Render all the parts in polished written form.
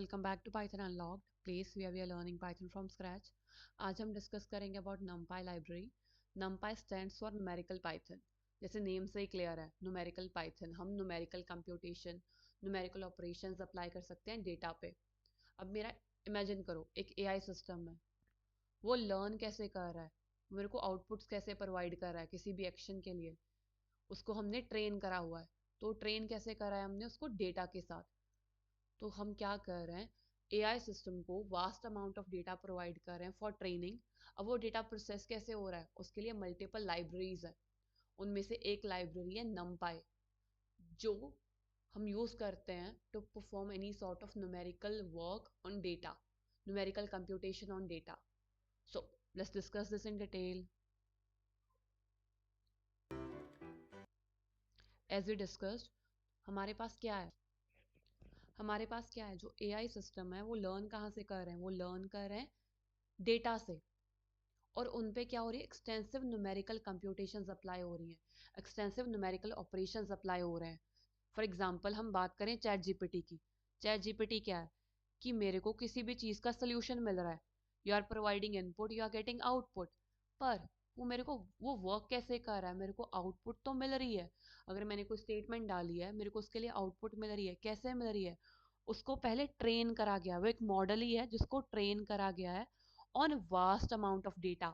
Welcome back to Python unlocked place we are learning Python from scratch. आज हम discuss करेंगे about numpy library. numpy stands for numerical Python. जैसे name से ही clear है, numerical Python. हम numerical computation, numerical operations apply कर सकते हैं डेटा पे। अब मेरा इमेजिन करो, एक एआई सिस्टम है, वो लर्न कैसे कर रहा है, मेरे को आउटपुट्स कैसे प्रोवाइड कर रहा है किसी भी एक्शन के लिए। उसको हमने ट्रेन करा हुआ है, तो ट्रेन कैसे करा है हमने उसको डेटा के साथ। तो हम क्या कर रहे हैं, एआई सिस्टम को vast amount of data provide कर रहे हैं फॉर ट्रेनिंग। अब वो डेटा प्रोसेस कैसे हो रहा है, उसके लिए मल्टीपल लाइब्रेरीज है। उनमें से एक लाइब्रेरी है numpy, जो हम यूज करते हैं to perform any sort of numerical work on data, numerical computation on data. So let's discuss this in detail. As we discussed, हमारे पास क्या है, हमारे पास क्या है, जो एआई सिस्टम है वो लर्न कहाँ से कर रहे हैं, वो लर्न कर रहे हैं डेटा से। और उन पे क्या हो रही है, एक्सटेंसिव न्यूमेरिकल कंप्यूटेशंस अप्लाई हो रही हैं, एक्सटेंसिव न्यूमेरिकल ऑपरेशंस अप्लाई हो रहे हैं। फॉर एग्जांपल हम बात करें चैट जीपीटी की। चैट जीपीटी क्या है कि मेरे को किसी भी चीज़ का सोल्यूशन मिल रहा है, you are providing input, you are getting output. पर वो मेरे को वो वर्क कैसे कर रहा है, मेरे को आउटपुट तो मिल रही है। अगर मैंने कोई स्टेटमेंट डाली है, मेरे को उसके लिए आउटपुट मिल रही है। कैसे मिल रही है, उसको पहले ट्रेन करा गया, वो एक मॉडल ही है जिसको ट्रेन करा गया है on vast amount of data.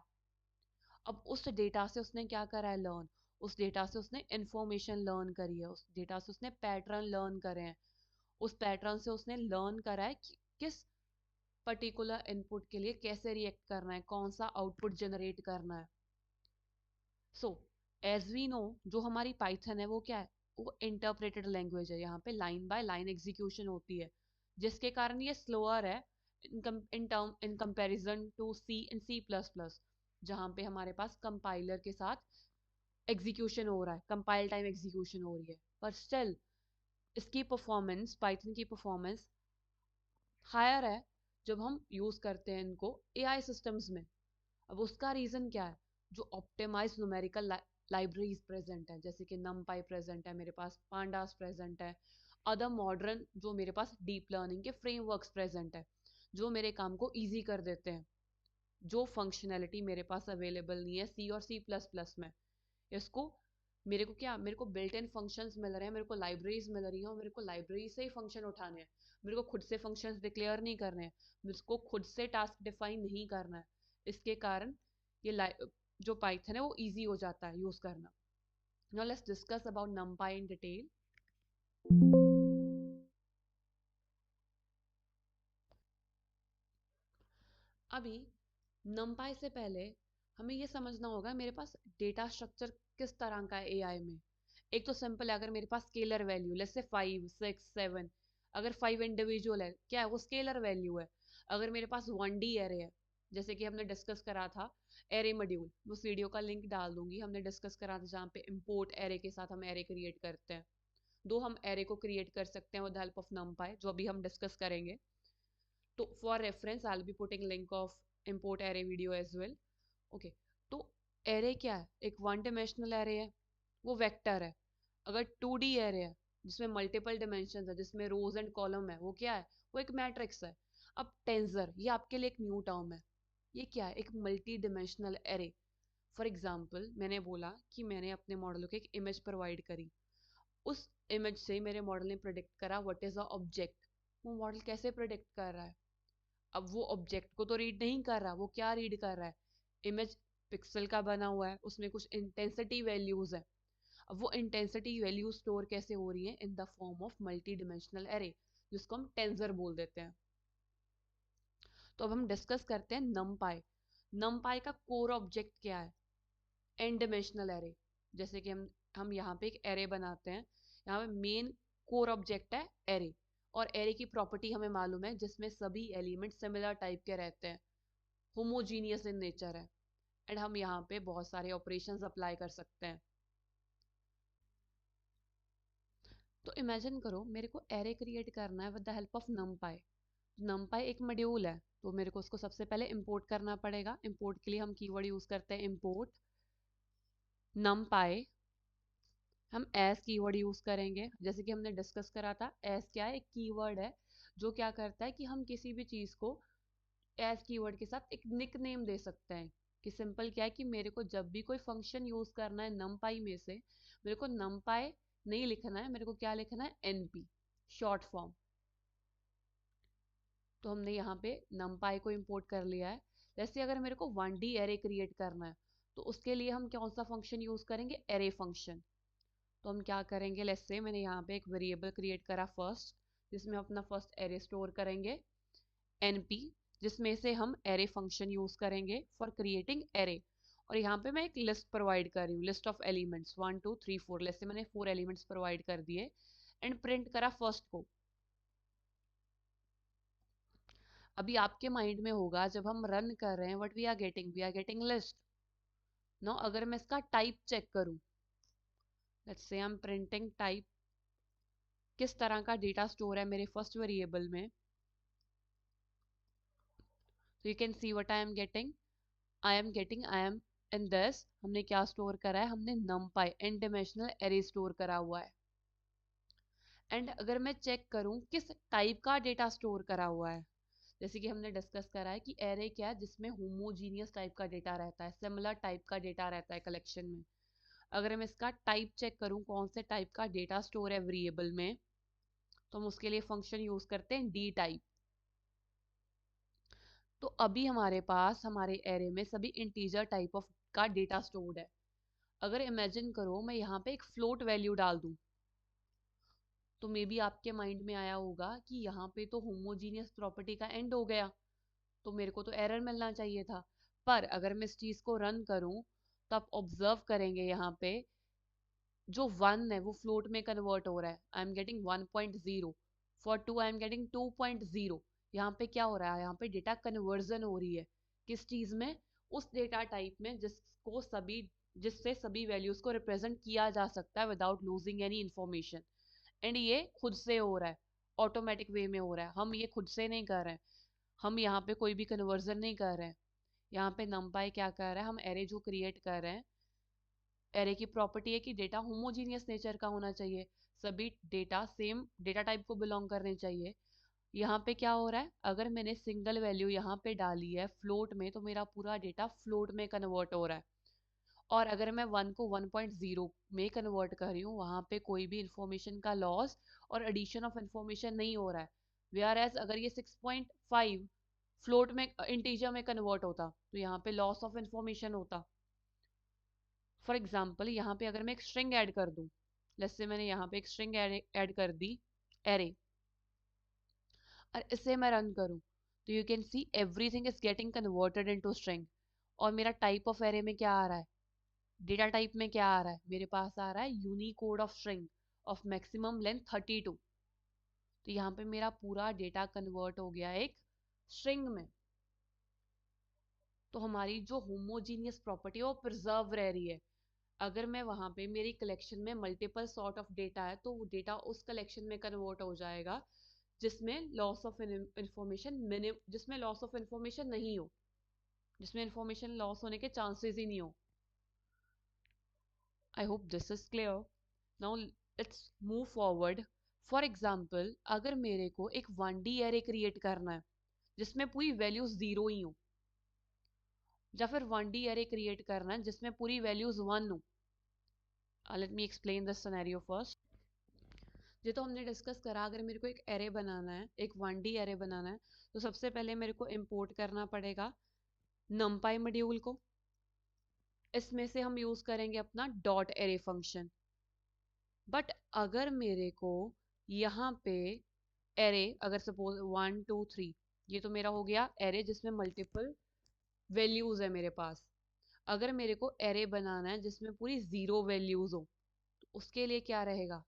अब उस डेटा से उसने क्या करा है, लर्न। उस डेटा से उसने इंफॉर्मेशन लर्न करी है, उस डेटा से उसने पैटर्न लर्न करे हैं, उस पैटर्न से उसने लर्न करा है कि किस पर्टिकुलर इनपुट के लिए कैसे रिएक्ट करना है, कौन सा आउटपुट जनरेट करना है। सो एज वी नो, जो हमारी पाइथन है वो क्या है, वो इंटरप्रेटेड लैंग्वेज है। यहाँ पे लाइन बाय लाइन एग्जीक्यूशन होती है, जिसके कारण ये स्लोअर है in comparison to C and C plus plus, जहाँ पे हमारे पास कंपाइलर के साथ एग्जीक्यूशन हो रहा है, कंपाइल टाइम एग्जीक्यूशन हो रही है। पर स्टिल इसकी परफॉर्मेंस, पाइथन की परफॉर्मेंस हायर है जब हम यूज करते हैं इनको एआई सिस्टम्स में। अब उसका रीजन क्या है, जो ऑप्टिमाइज न्यूमेरिकल लाइब्रेरीज प्रेजेंट है, जैसे कि numpy प्रेजेंट है मेरे पास, pandas प्रेजेंट है, अदर मॉडर्न जो मेरे पास डीप लर्निंग के फ्रेमवर्क्स प्रेजेंट है, जो मेरे काम को इजी कर देते हैं। जो फंक्शनैलिटी मेरे पास अवेलेबल नहीं है सी और सी प्लस प्लस में, इसको मेरे को क्या, मेरे को बिल्ट इन फंक्शंस मिल रहे हैं, मेरे को लाइब्रेरीज मिल रही हैं, और मेरे को लाइब्रेरी से ही फंक्शन उठाने हैं। मेरे को खुद से फंक्शंस डिक्लेयर नहीं करने हैं, मेरे को खुद से टास्क डिफाइन नहीं करना है। इसके कारण ये जो पाइथन है वो इजी हो जाता है यूज करना। Now let's discuss about numpy in detail. अभी numpy से पहले हमें ये समझना होगा मेरे पास डेटा स्ट्रक्चर किस तरह का है एआई में। एक तो सिंपल है, अगर मेरे पास स्केलर वैल्यू लेट्स से 5 6 7, अगर 5 इंडिविजुअल है, क्या है वो स्केलर वैल्यू है। अगर मेरे पास 1D एरे है, जैसे कि हमने डिस्कस करा था एरे मॉड्यूल, उस वीडियो का लिंक डाल दूंगी, हमने डिस्कस करा था जहाँ पे इंपोर्ट एरे के साथ हम एरे क्रिएट करते हैं। दो हम एरे को क्रिएट कर सकते हैं विद हेल्प ऑफ numpy, जो अभी हम डिस्कस करेंगे। तो for reference I will be putting link of import array video as well. Okay, तो एरे क्या है, एक वन डायमेंशनल एरे है, वो वेक्टर है। अगर 2D एरे है जिसमें मल्टीपल डिमेंशन है, जिसमें रोज एंड कॉलम है, वो क्या है, वो एक मैट्रिक्स है। अब टेंसर, ये आपके लिए एक न्यू टर्म है। ये क्या है, एक multi dimensional array. For example मैंने बोला कि मैंने अपने मॉडल को एक इमेज प्रोवाइड करी, उस इमेज से मेरे मॉडल ने प्रोडिक्ट करा व्हाट इज अ ऑब्जेक्ट। वो मॉडल कैसे प्रोडिक्ट कर रहा है, अब वो ऑब्जेक्ट को तो रीड नहीं कर रहा, वो क्या रीड कर रहा है, इमेज पिक्सल का बना हुआ है, उसमें कुछ इंटेंसिटी वैल्यूज है। अब वो इंटेंसिटी वैल्यू स्टोर कैसे हो रही है, in the form of multi dimensional array, जिसको हम टेंसर बोल देते हैं। तो अब हम डिस्कस करते हैं numpy। numpy का कोर ऑब्जेक्ट क्या है, एन डिमेंशनल एरे। जैसे कि हम यहाँ पे एक एरे बनाते हैं, यहाँ पे मेन कोर ऑब्जेक्ट है एरे, और एरे की प्रॉपर्टी हमें मालूम है जिसमें सभी एलिमेंट सिमिलर टाइप के रहते हैं, होमोजीनियस इन नेचर है। एंड हम यहाँ पे बहुत सारे ऑपरेशंस अप्लाई कर सकते हैं। तो इमेजिन करो मेरे को एरे क्रिएट करना है with the help of numpy। numpy एक मॉड्यूल है, तो मेरे को उसको सबसे पहले इंपोर्ट करना पड़ेगा। इंपोर्ट के लिए हम कीवर्ड यूज करते हैं इंपोर्ट numpy। हम एस कीवर्ड यूज करेंगे, जैसे कि हमने डिस्कस करा था, एस क्या है, एक कीवर्ड है जो क्या करता है कि हम किसी भी चीज़ को एज कीवर्ड के साथ एक निक नेम दे सकते हैं। कि सिंपल क्या है कि मेरे को जब भी कोई फंक्शन यूज करना है numpy में से, मेरे को numpy नहीं लिखना है, मेरे को क्या लिखना है, np शॉर्ट फॉर्म। तो हमने यहाँ पे numpy को इंपोर्ट कर लिया है। जैसे अगर मेरे को 1D एरे क्रिएट करना है तो उसके लिए हम कौन सा फंक्शन यूज करेंगे, एरे फंक्शन। तो हम क्या करेंगे, लेट्स से मैंने यहाँ पे एक वेरिएबल क्रिएट करा फर्स्ट, जिसमें अपना फर्स्ट एरे स्टोर करेंगे np, जिसमें से हम एरे फंक्शन यूज करेंगे फॉर क्रिएटिंग एरे। और यहाँ पे मैं एक लिस्ट प्रोवाइड कर रही हूँ, list of elements 1 2 3 4, let's say मैंने 4 एलिमेंट्स प्रोवाइड कर दिए एंड प्रिंट करा फर्स्ट को। अभी आपके माइंड में होगा जब हम रन कर रहे हैं what we are getting list. No, अगर मैं इसका टाइप चेक करूं, let's say I am printing type, किस तरह का डेटा स्टोर है मेरे फर्स्ट वेरिएबल में, तो you can see what I M in this. हमने क्या स्टोर करा है, हमने numpy n dimensional array store करा हुआ है। एंड अगर मैं चेक करूं किस टाइप का डेटा स्टोर करा हुआ है, जैसे कि हमने डिस्कस करा है कि एरे क्या है, जिसमें होमोजीनियस टाइप का डेटा रहता है, सिमिलर टाइप का डेटा रहता है कलेक्शन में। अगर मैं इसका टाइप चेक करूं कौन से टाइप का डेटा स्टोर है वेरिएबल में, तो हम उसके लिए फंक्शन यूज करते हैं डी टाइप। तो अभी हमारे पास हमारे एरे में सभी इंटीजर टाइप ऑफ का डेटा स्टोर्ड है। अगर इमेजिन करो मैं यहाँ पे एक फ्लोट वैल्यू डाल दूं, तो मे बी आपके माइंड में आया होगा कि यहाँ पे तो होमोजीनियस प्रॉपर्टी का एंड हो गया, तो मेरे को तो एरर मिलना चाहिए था। पर अगर मैं इस चीज को रन करूं तो आप ऑब्जर्व करेंगे यहाँ पे जो 1 है वो फ्लोट में कन्वर्ट हो रहा है, I am getting 1.0, for 2 I am getting 2.0। यहाँ पे क्या हो रहा है, यहाँ पे डेटा कन्वर्जन हो रही है किस चीज में, उस डेटा टाइप में जिससे सभी वैल्यूज को रिप्रेजेंट किया जा सकता है without losing any information. And ये खुद से हो रहा है, ऑटोमेटिक वे में हो रहा है, हम ये खुद से नहीं कर रहे हैं, हम यहाँ पे कोई भी कन्वर्जन नहीं कर रहे हैं। यहाँ पे numpy क्या कर रहा है, हम एरे जो क्रिएट कर रहे हैं, एरे की प्रॉपर्टी है कि डेटा होमोजीनियस नेचर का होना चाहिए, सभी डेटा सेम डेटा टाइप को बिलोंग करने चाहिए। यहाँ पे क्या हो रहा है, अगर मैंने सिंगल वैल्यू यहाँ पे डाली है फ्लोट में, तो मेरा पूरा डेटा फ्लोट में कन्वर्ट हो रहा है। और अगर मैं 1 को 1.0 में कन्वर्ट कर रही हूँ, वहां पे कोई भी इंफॉर्मेशन का लॉस और एडिशन ऑफ इंफॉर्मेशन नहीं हो रहा है। वेयर एज अगर ये 6.5 फ्लोट में इंटीजर में कन्वर्ट होता तो यहाँ पे लॉस ऑफ इंफॉर्मेशन होता। फॉर एग्जाम्पल यहाँ पे अगर मैं एक स्ट्रिंग ऐड कर दूं, जैसे मैंने यहाँ पे एक स्ट्रिंग ऐड कर दी एरे, और इसे मैं रन करूं, तो you can see everything is getting converted into string. और मेरा टाइप ऑफ एरे में क्या आ रहा है, डेटा टाइप में क्या आ रहा है, मेरे पास आ रहा है Unicode of string of maximum length 32। तो यहाँ पे मेरा पूरा डेटा कन्वर्ट हो गया एक स्ट्रिंग में। तो हमारी जो होमोजीनियस प्रॉपर्टी है वो प्रिजर्व रह रही है। अगर मैं वहां पे मेरी कलेक्शन में मल्टीपल सॉर्ट ऑफ डेटा है, तो वो डेटा उस कलेक्शन में कन्वर्ट हो जाएगा जिसमें लॉस ऑफ इंफॉर्मेशन जिसमें लॉस ऑफ इंफॉर्मेशन नहीं हो, जिसमें इंफॉर्मेशन लॉस होने के चांसेस ही नहीं हो। I hope this is clear. Now let's move forward. For example अगर मेरे को एक 1D एरे क्रिएट करना है जिसमें पूरी वैल्यूज जीरो ही हो, या फिर 1D एरे क्रिएट करना है जिसमें पूरी वैल्यूज 1 हो। Let me explain this scenario first. ये तो हमने डिस्कस करा, अगर मेरे को एक एरे बनाना है, एक 1D एरे बनाना है, तो सबसे पहले मेरे को इंपोर्ट करना पड़ेगा numpy मॉड्यूल को। इसमें से हम यूज करेंगे अपना डॉट एरे फंक्शन। बट अगर मेरे को यहाँ पे एरे, अगर सपोज 1 2 3, ये तो मेरा हो गया एरे जिसमें मल्टीपल वैल्यूज है मेरे पास। अगर मेरे को एरे बनाना है जिसमें पूरी जीरो वैल्यूज हो, तो उसके लिए क्या रहेगा,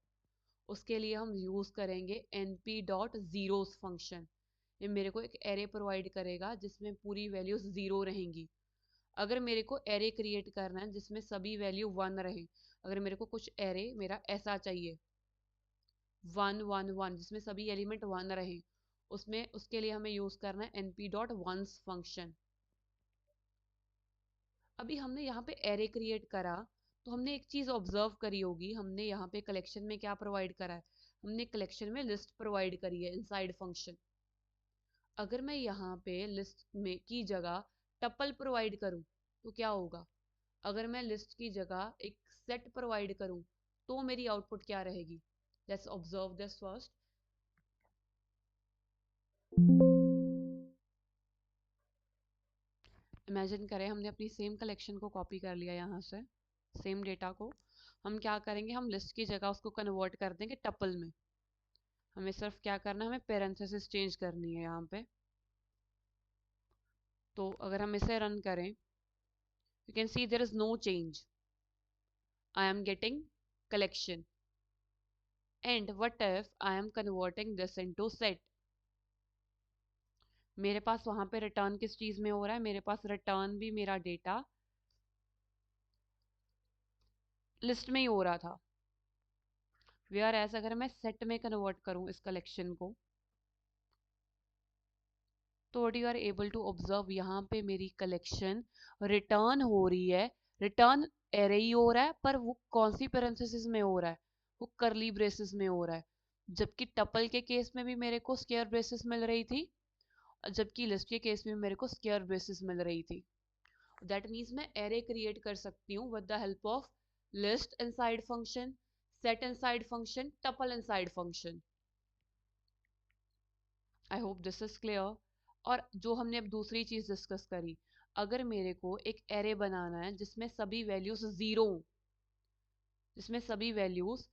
उसके लिए हम यूज करेंगे np डॉट जीरोस फंक्शन। ये मेरे को एक एरे प्रोवाइड करेगा जिसमें पूरी वैल्यूज जीरो रहेंगी। अगर मेरे को एरे क्रिएट करना है जिसमें सभी वैल्यू 1 रहे, अगर मेरे को कुछ एरे मेरा ऐसा चाहिए 1 1 1 जिसमें सभी एलिमेंट 1 रहे, उसमें उसके लिए हमें यूज करना है np डॉट वंस फंक्शन। अभी हमने यहाँ पे एरे क्रिएट करा, तो हमने एक चीज ऑब्जर्व करी होगी, हमने यहाँ पे कलेक्शन में क्या प्रोवाइड करा है, हमने कलेक्शन में लिस्ट प्रोवाइड करी है इनसाइड फंक्शन। अगर मैं यहाँ पे लिस्ट में की जगह टपल प्रोवाइड करूँ तो क्या होगा? अगर मैं लिस्ट की जगह एक सेट प्रोवाइड करूँ तो मेरी आउटपुट क्या रहेगी? Let's observe this first. Imagine करें हमने अपनी सेम कलेक्शन को कॉपी कर लिया यहाँ से, सेम डेटा को। हम क्या करेंगे, हम लिस्ट की जगह उसको कन्वर्ट कर देंगे टपल में। हमें सिर्फ क्या करना है, हमें पेरेंथेसिस चेंज करनी है यहाँ पे। तो अगर हम इसे रन करें, you can see there is no change. I am getting collection. And what if I am converting this into set? मेरे पास वहां पे रिटर्न किस चीज में हो रहा है? मेरे पास रिटर्न भी मेरा डेटा लिस्ट में ही हो रहा था। वेयर एज अगर मैं सेट में कन्वर्ट करूं इस कलेक्शन को, तो what you are able to observe, यहाँ पे मेरी कलेक्शन रिटर्न हो रही है। रिटर्न एरे ही हो रहा है, पर वो कौन सी पैरेंथेसिस में हो रहा है? वो करली ब्रेसेस में हो रहा है। जबकि टपल के केस में भी मेरे को स्क्वायर ब्रेसेस मिल रही थी, जबकि लिस्ट के केस में मेरे को स्क्वायर ब्रेसेस मिल रही थी। दैट मीन्स मैं एरे क्रिएट कर सकती हूँ with the help of list inside function, set inside function, tuple inside function. I hope this is clear. और जो हमने अब दूसरी चीज डिस्कस करी, अगर मेरे को एक एरे बनाना है जिसमें सभी वैल्यूज जीरो, जिसमें सभी वैल्यूज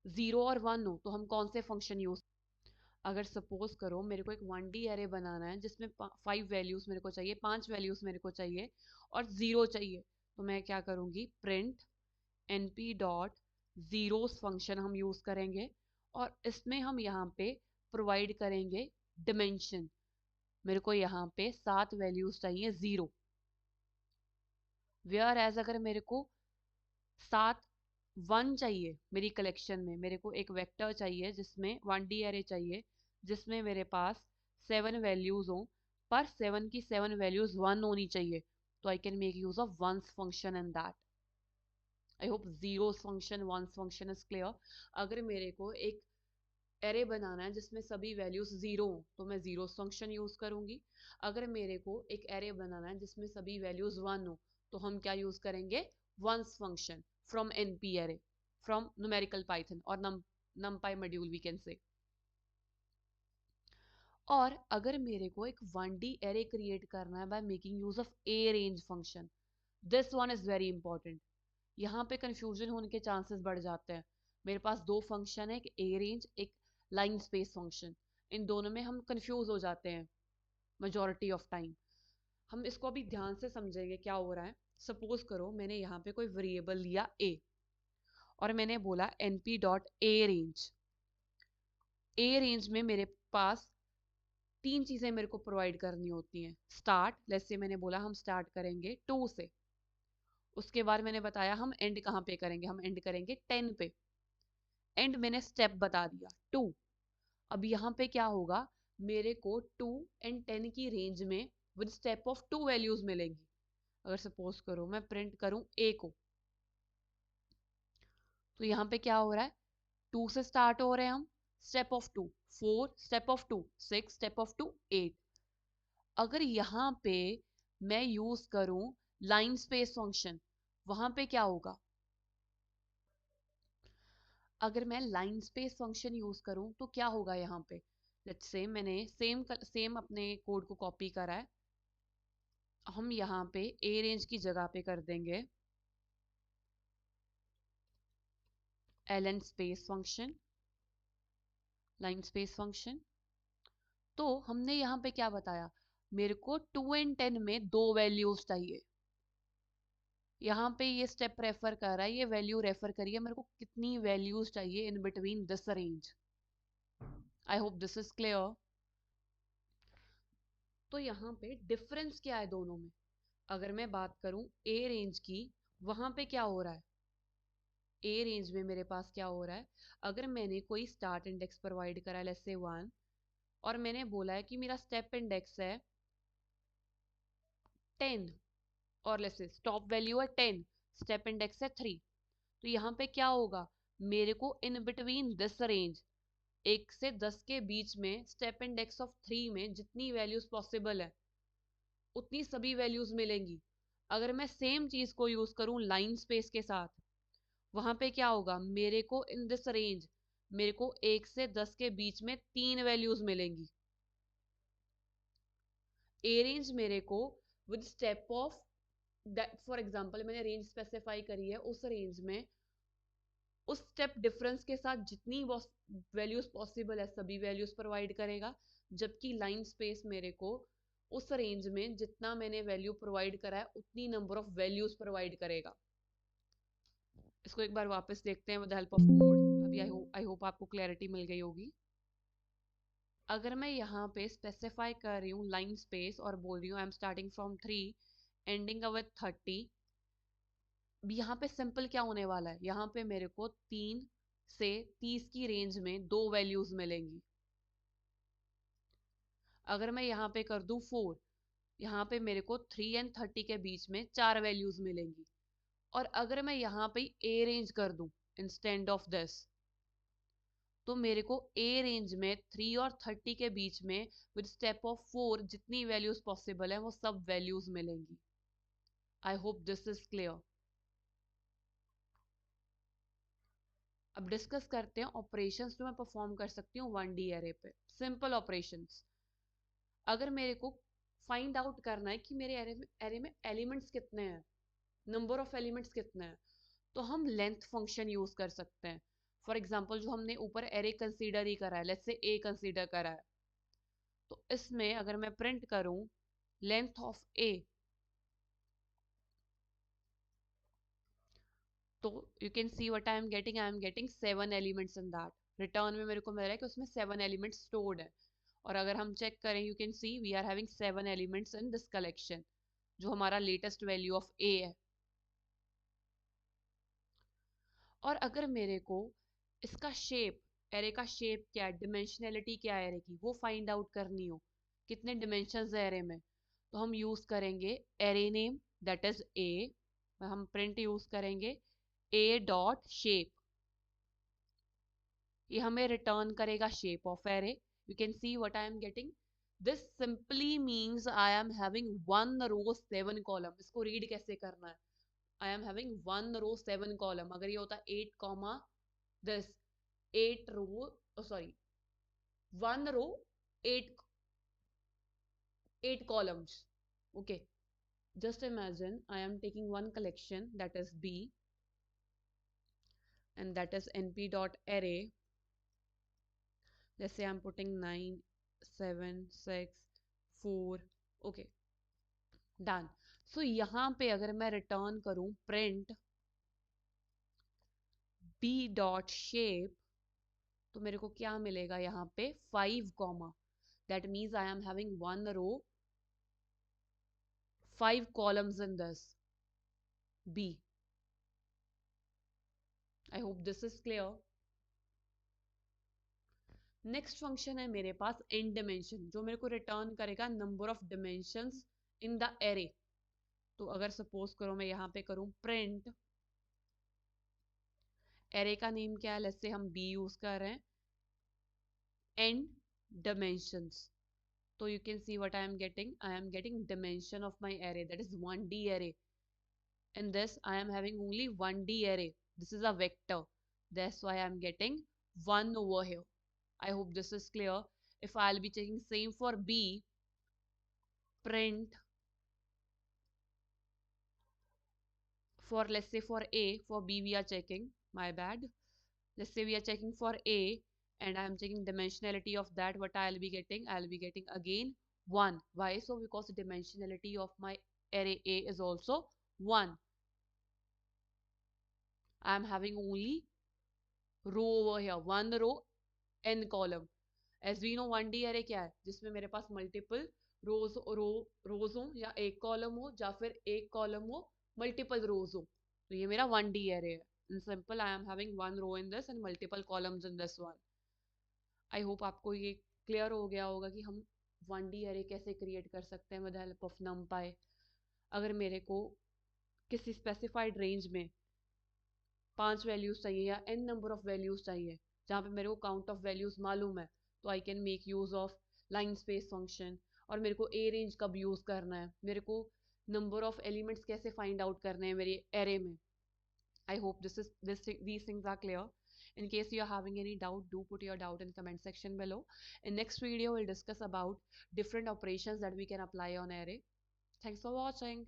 जीरो और वन हो, तो हम कौन से फंक्शन यूज? अगर सपोज करो मेरे को एक 1D एरे बनाना है जिसमें 5 वैल्यूज मेरे को चाहिए, 5 वैल्यूज मेरे को चाहिए और जीरो चाहिए, तो मैं क्या करूंगी, print np dot zeros function हम यूज करेंगे। और इसमें हम यहाँ पे प्रोवाइड करेंगे डिमेंशन। मेरे को यहाँ पे 7 वैल्यूज चाहिए जीरो। वेयर एज अगर मेरे को 7 1 चाहिए, मेरी कलेक्शन में मेरे को एक वेक्टर चाहिए जिसमें 1D एरे चाहिए जिसमें मेरे पास 7 वैल्यूज हो, पर 7 की 7 वैल्यूज 1 होनी चाहिए। तो I can make use of ones function in that. I hope zeros function, ones function is clear. अगर मेरे को एक एरे बनाना है जिसमें सभी वैल्यूज जीरो हो, तो मैं जीरोस फंक्शन यूज करूंगी। अगर मेरे को एक एरे बनाना है जिसमें सभी वैल्यूज वन हो, तो हम क्या यूज करेंगे, ones function from np array, from numerical Python और numpy module we can see. और अगर मेरे को एक 1D एरे क्रिएट करना है by making use of a range function, this one is very important. यहाँ पे कंफ्यूजन होने के चांसेस बढ़ जाते हैं। मेरे पास दो फंक्शन है, एक ए रेंज, एक लाइन स्पेस फंक्शन। इन दोनों में हम कंफ्यूज हो जाते हैं मेजॉरिटी ऑफ टाइम। हम इसको अभी ध्यान से समझेंगे क्या हो रहा है। सपोज करो मैंने यहाँ पे कोई वेरिएबल लिया ए और मैंने बोला np dot A range. A range में मेरे पास तीन चीजें मेरे को प्रोवाइड करनी होती हैं। स्टार्ट, लेट्स से मैंने बोला हम स्टार्ट करेंगे 2 से। उसके बाद मैंने बताया हम एंड कहाँ पे करेंगे, हम एंड करेंगे 10 पे। एंड मैंने स्टेप बता दिया 2। अब यहाँ पे क्या होगा, मेरे को 2 एंड 10 की रेंज में विद स्टेप ऑफ 2 वैल्यूज मिलेंगी। अगर सपोज करो मैं प्रिंट करूं ए को, तो यहाँ पे क्या हो रहा है, 2 से स्टार्ट हो रहे हैं हम, step of 2 4, step of 2 6, step of 2 8। अगर यहाँ पे मैं यूज करूं लाइन स्पेस फंक्शन, वहां पे क्या होगा, अगर मैं लाइन स्पेस फंक्शन यूज करूं तो क्या होगा यहाँ पे। लेट्स से मैंने सेम अपने कोड को कॉपी करा है। हम यहाँ पे ए रेंज की जगह पे कर देंगे ln space function, line space function. तो हमने यहाँ पे क्या बताया, मेरे को 2 एंड 10 में दो वैल्यूज चाहिए। यहाँ पे ये स्टेप रेफर कर रहा है, ये वैल्यू रेफर करिए मेरे को कितनी वैल्यूज चाहिए in between this range. I hope this is clear. तो यहाँ पे डिफरेंस क्या है दोनों में? अगर मैं बात करूं ए रेंज की, वहां पे क्या हो रहा है, ए रेंज में मेरे पास क्या हो रहा है, अगर मैंने कोई स्टार्ट इंडेक्स प्रोवाइड करा है लेट्स से 1, और मैंने बोला है कि मेरा स्टेप इंडेक्स है 10 और लेट्स से स्टॉप वैल्यू है 10, स्टेप इंडेक्स है 3, तो यहाँ पे क्या होगा, मेरे को इन बिटवीन दिस रेंज 1 से 10 के बीच में स्टेप इंडेक्स ऑफ 3 में जितनी वैल्यूज पॉसिबल है उतनी सभी वैल्यूज मिलेंगी। अगर मैं सेम चीज को यूज करूं लाइन स्पेस के साथ, वहां पे क्या होगा, मेरे को इन दिस रेंज मेरे को 1 से 10 के बीच में 3 वैल्यूज मिलेंगी। ए रेंज मेरे को with step of that, for example मैंने रेंज स्पेसिफाई करी है, उस रेंज में उस स्टेप डिफरेंस के साथ जितनी वैल्यूज पॉसिबल है सभी वैल्यूज प्रोवाइड करेगा। जबकि लाइन स्पेस मेरे को उस रेंज में जितना मैंने वैल्यू प्रोवाइड करा है उतनी नंबर ऑफ वैल्यूज प्रोवाइड करेगा। इसको एक बार वापस देखते हैं विद हेल्प ऑफ कोड। अभी आई होप आपको क्लैरिटी मिल गई होगी। अगर मैं यहाँ पे स्पेसिफाई कर रही हूँ लाइन स्पेस और बोल रही हूँ I am starting from 3 ending with 30, यहाँ पे सिंपल क्या होने वाला है, यहाँ पे मेरे को 3 से 30 की रेंज में 2 वैल्यूज मिलेंगी। अगर मैं यहाँ पे कर दूं 4, यहाँ पे मेरे को 3 एंड 30 के बीच में 4 वैल्यूज मिलेंगी। और अगर मैं यहाँ पे ए रेंज कर दूं इंस्टेड ऑफ दिस, तो मेरे को ए रेंज में 3 और 30 के बीच में विद स्टेप ऑफ 4 जितनी वैल्यूज पॉसिबल है वो सब वैल्यूज मिलेंगी। I hope this is clear. अब डिस्कस करते हैं ऑपरेशंस जो मैं परफॉर्म कर सकती हूँ 1D एरे पे। Simple operations. अगर मेरे को फाइंड आउट करना है कि मेरे एरे में एलिमेंट्स कितने हैं, नंबर ऑफ एलिमेंट्स कितने हैं, तो हम लेंथ फंक्शन यूज कर सकते हैं। फॉर एग्जाम्पल जो हमने ऊपर एरे कंसीडर ही करा है, लेट्स से ए कंसीडर करा है, तो इसमें अगर मैं प्रिंट करूं लेंथ ऑफ ए, तो you can see what I am getting 7 elements in that. Return में मेरे को मिल रहा है कि उसमें 7 एलिमेंट्स स्टोर्ड है। और अगर हम चेक करें you can see we are having 7 elements in this collection, जो हमारा लेटेस्ट वैल्यू ऑफ ए है। और अगर मेरे को इसका शेप, एरे का शेप क्या है, डिमेंशनैलिटी क्या है एरे की, वो फाइंड आउट करनी हो, कितने डिमेंशंस है एरे में, तो हम यूज करेंगे array name that is a. हम प्रिंट यूज करेंगे ए डॉट शेप, ये हमें रिटर्न करेगा shape of array. You can see what I am getting, this simply means I am having 1 row 7 column. इसको रीड कैसे करना है, I am having 1 row 7 column. अगर ये होता 8 comma this 8 row, sorry 1 row 8 columns. Okay, just imagine I am taking one collection that is B, and that is np dot array. Let's say I'm putting 9 7 6 4. Okay, done. So यहाँ पे अगर मैं return करूं print b dot shape, तो मेरे को क्या मिलेगा यहाँ पे 5 comma, that means I am having 1 row 5 columns in this B. I hope this is clear. Next function है मेरे पास एन डिमेंशन, जो मेरे को रिटर्न करेगा number of dimensions in the array. तो अगर सपोज करो मैं यहाँ पे करूँ प्रिंट, एरे का नेम क्या है, लेट्स से हम बी यूज कर रहे हैं, एन डिमेंशंस, तो you can see what I am getting dimension of my array that is 1D array. in this I am having only 1D array, this is a vector, that's why I am getting 1 over here. I hope this is clear. If I'll be taking same for B, print for, let's say for A, for B we are checking, my bad, let's say we are checking for A and I am checking dimensionality of that, what I'll be getting again 1. Why so? Because the dimensionality of my array A is also 1. I am having only row over here, 1 row n column. As we know 1D array क्या है, जिसमें मेरे पास multiple रोज हो, या एक column हो, या फिर एक कॉलम हो मल्टीपल रोज हो, तो ये मेरा 1D array है। In simple I am having 1 row in this and multiple columns in this one. I hope आपको ये क्लियर हो गया होगा कि हम 1D array कैसे क्रिएट कर सकते हैं विद हेल्प ऑफ numpy। अगर मेरे को किसी स्पेसिफाइड रेंज में 5 वैल्यूज चाहिए या n नंबर ऑफ वैल्यूज चाहिए, जहाँ पे मेरे को काउंट ऑफ वैल्यूज मालूम है, तो I can make use of line space function. और मेरे को ए रेंज कब यूज करना है, मेरे को नंबर ऑफ एलिमेंट्स कैसे फाइंड आउट करने हैं मेरे एरे में। I hope these things are clear. In case you are having any doubt, do put your doubt in comment section below. In next video, we'll discuss about different operations that we can apply on array. Thanks for watching.